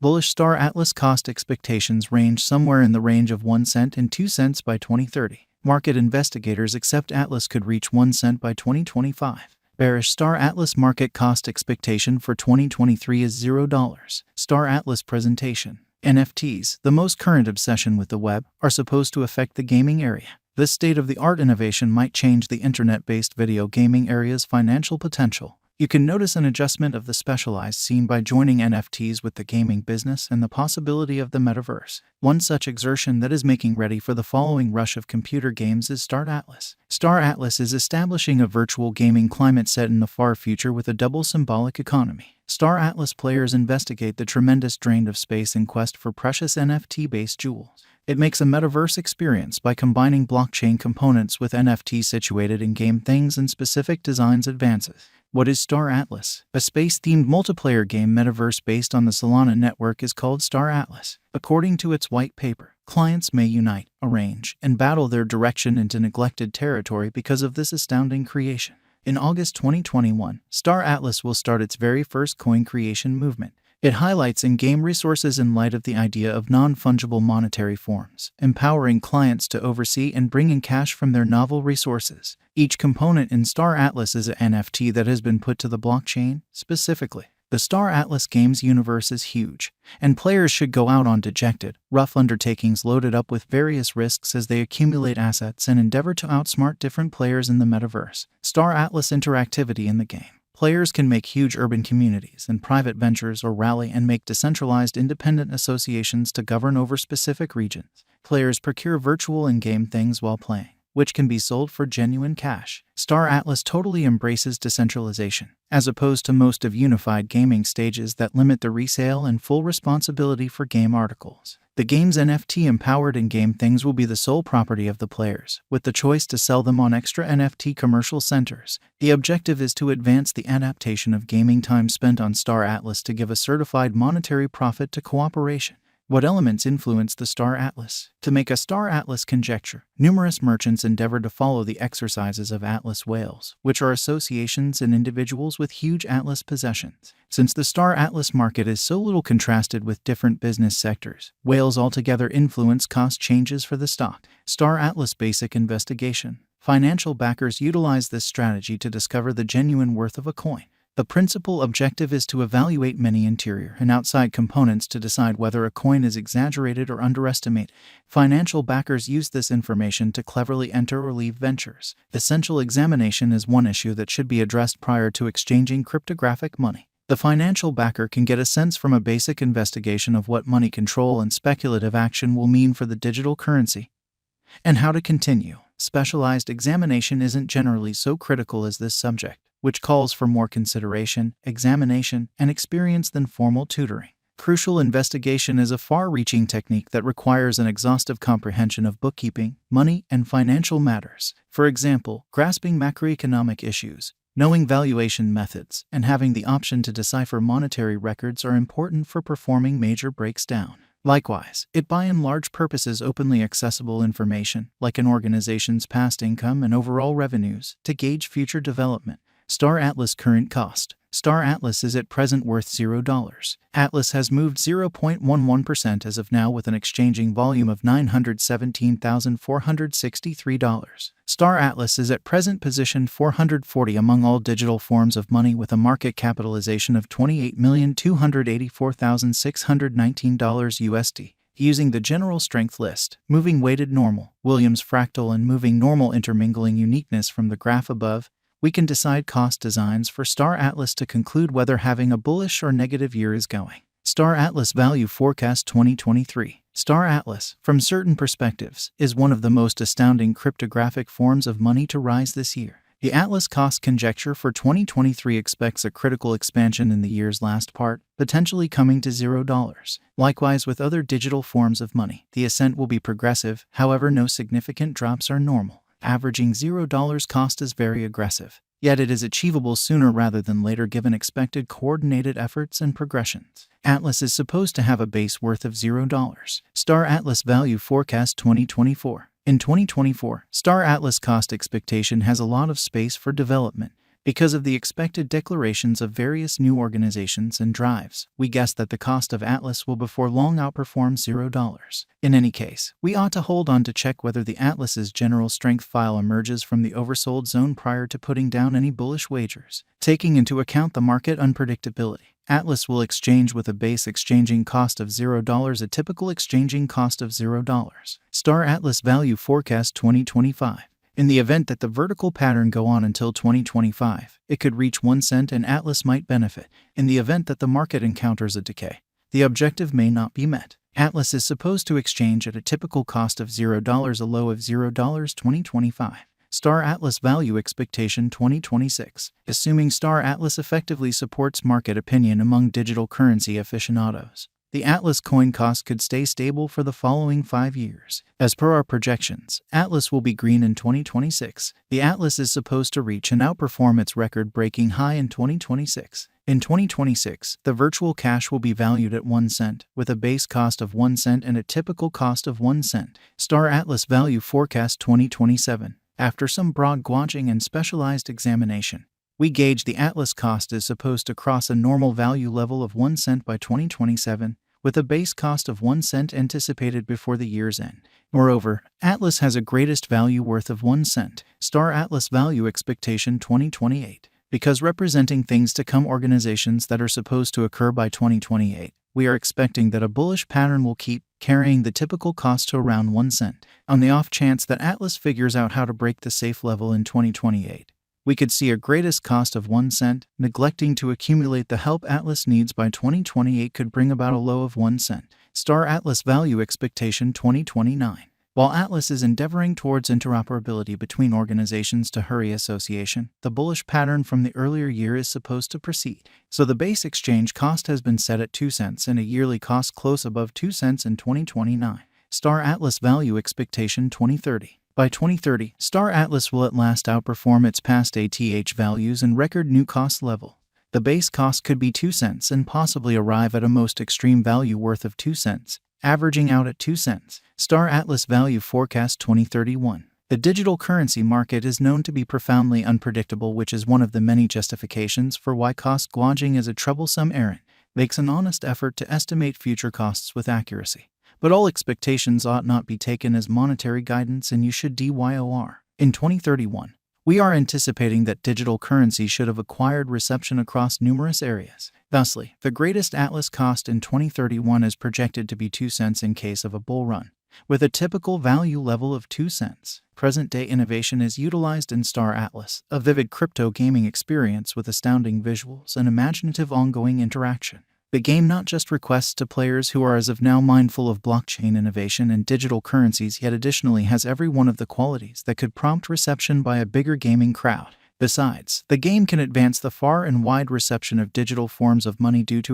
Bullish Star Atlas cost expectations range somewhere in the range of 1 cent and 2 cents by 2030. Market investigators accept Atlas could reach 1 cent by 2025. Bearish Star Atlas market cost expectation for 2023 is $0. Star Atlas presentation. NFTs, the most current obsession with the web, are supposed to affect the gaming area. This state-of-the-art innovation might change the internet-based video gaming area's financial potential. You can notice an adjustment of the specialized scene by joining NFTs with the gaming business and the possibility of the metaverse. One such exertion that is making ready for the following rush of computer games is Star Atlas. Star Atlas is establishing a virtual gaming climate set in the far future with a double symbolic economy. Star Atlas players investigate the tremendous drain of space in quest for precious NFT-based jewels. It makes a metaverse experience by combining blockchain components with NFTs situated in game things and specific designs advances. What is Star Atlas? A space-themed multiplayer game metaverse based on the Solana network is called Star Atlas. According to its white paper, clients may unite, arrange, and battle their direction into neglected territory because of this astounding creation. In August 2021, Star Atlas will start its very first coin creation movement. It highlights in-game resources in light of the idea of non-fungible monetary forms, empowering clients to oversee and bring in cash from their novel resources. Each component in Star Atlas is an NFT that has been put to the blockchain. Specifically, the Star Atlas games universe is huge, and players should go out on dejected, rough undertakings loaded up with various risks as they accumulate assets and endeavor to outsmart different players in the metaverse. Star Atlas interactivity in the game. Players can make huge urban communities and private ventures or rally and make decentralized independent associations to govern over specific regions. Players procure virtual in-game things while playing, which can be sold for genuine cash. Star Atlas totally embraces decentralization, as opposed to most of unified gaming stages that limit the resale and full responsibility for game articles. The game's NFT-empowered in-game things will be the sole property of the players, with the choice to sell them on extra NFT commercial centers. The objective is to advance the adaptation of gaming time spent on Star Atlas to give a certified monetary profit to cooperation. What elements influence the Star Atlas? To make a Star Atlas conjecture, numerous merchants endeavor to follow the exercises of Atlas whales, which are associations and individuals with huge Atlas possessions. Since the Star Atlas market is so little contrasted with different business sectors, whales altogether influence cost changes for the stock. Star Atlas basic investigation. Financial backers utilize this strategy to discover the genuine worth of a coin. The principal objective is to evaluate many interior and outside components to decide whether a coin is exaggerated or underestimated. Financial backers use this information to cleverly enter or leave ventures. Essential examination is one issue that should be addressed prior to exchanging cryptographic money. The financial backer can get a sense from a basic investigation of what money control and speculative action will mean for the digital currency, and how to continue. Specialized examination isn't generally so critical as this subject, which calls for more consideration, examination, and experience than formal tutoring. Crucial investigation is a far-reaching technique that requires an exhaustive comprehension of bookkeeping, money, and financial matters. For example, grasping macroeconomic issues, knowing valuation methods, and having the option to decipher monetary records are important for performing major breaks down. Likewise, it by and large purposes openly accessible information, like an organization's past income and overall revenues, to gauge future development. Star Atlas current cost. Star Atlas is at present worth $0. Atlas has moved 0.11% as of now with an exchanging volume of $917,463. Star Atlas is at present positioned 440 among all digital forms of money with a market capitalization of $28,284,619 USD. Using the general strength list, moving weighted normal, Williams fractal and moving normal intermingling uniqueness from the graph above, we can decide cost designs for Star Atlas to conclude whether having a bullish or negative year is going. Star Atlas Value Forecast 2023. Star Atlas, from certain perspectives, is one of the most astounding cryptographic forms of money to rise this year. The Atlas cost conjecture for 2023 expects a critical expansion in the year's last part, potentially coming to $0. Likewise with other digital forms of money, the ascent will be progressive, however no significant drops are normal. Averaging $0 cost is very aggressive, yet it is achievable sooner rather than later given expected coordinated efforts and progressions. Atlas is supposed to have a base worth of $0. Star Atlas Value Forecast 2024. In 2024, Star Atlas cost expectation has a lot of space for development. Because of the expected declarations of various new organizations and drives, we guess that the cost of Atlas will before long outperform $0. In any case, we ought to hold on to check whether the Atlas's general strength file emerges from the oversold zone prior to putting down any bullish wagers. Taking into account the market unpredictability, Atlas will exchange with a base exchanging cost of $0, a typical exchanging cost of $0. Star Atlas Value Forecast 2025. In the event that the vertical pattern go on until 2025, it could reach 1 cent and Atlas might benefit. In the event that the market encounters a decay, the objective may not be met. Atlas is supposed to exchange at a typical cost of $0, a low of $0 2025. Star Atlas Value Expectation 2026. Assuming Star Atlas effectively supports market opinion among digital currency aficionados, the Atlas coin cost could stay stable for the following 5 years. As per our projections, Atlas will be green in 2026. The Atlas is supposed to reach and outperform its record-breaking high in 2026. In 2026, the virtual cash will be valued at 1 cent, with a base cost of 1 cent and a typical cost of 1 cent. Star Atlas Value Forecast 2027. After some broad gauging and specialized examination, we gauge the Atlas cost is supposed to cross a normal value level of 1 cent by 2027, with a base cost of 1 cent anticipated before the year's end. Moreover, Atlas has a greatest value worth of 1 cent. Star Atlas Value Expectation 2028. Because representing things to come organizations that are supposed to occur by 2028, we are expecting that a bullish pattern will keep carrying the typical cost to around 1 cent. On the off chance that Atlas figures out how to break the safe level in 2028, we could see a greatest cost of 1 cent. Neglecting to accumulate the help Atlas needs by 2028 could bring about a low of 1 cent. Star Atlas Value Expectation 2029. While Atlas is endeavoring towards interoperability between organizations to hurry association, the bullish pattern from the earlier year is supposed to proceed. So the base exchange cost has been set at 2 cents and a yearly cost close above 2 cents in 2029. Star Atlas Value Expectation 2030. By 2030, Star Atlas will at last outperform its past ATH values and record new cost level. The base cost could be 2 cents and possibly arrive at a most extreme value worth of 2 cents, averaging out at 2 cents. Star Atlas Value Forecast 2031. The digital currency market is known to be profoundly unpredictable, which is one of the many justifications for why cost gouging is a troublesome errand. Makes an honest effort to estimate future costs with accuracy. But all expectations ought not be taken as monetary guidance, and you should DYOR. In 2031, we are anticipating that digital currency should have acquired reception across numerous areas. Thusly, the greatest Atlas cost in 2031 is projected to be 2 cents in case of a bull run, with a typical value level of 2 cents. Present-day innovation is utilized in Star Atlas, a vivid crypto gaming experience with astounding visuals and imaginative ongoing interaction. The game not just requests to players who are as of now mindful of blockchain innovation and digital currencies, yet additionally has every one of the qualities that could prompt reception by a bigger gaming crowd. Besides, the game can advance the far and wide reception of digital forms of money due to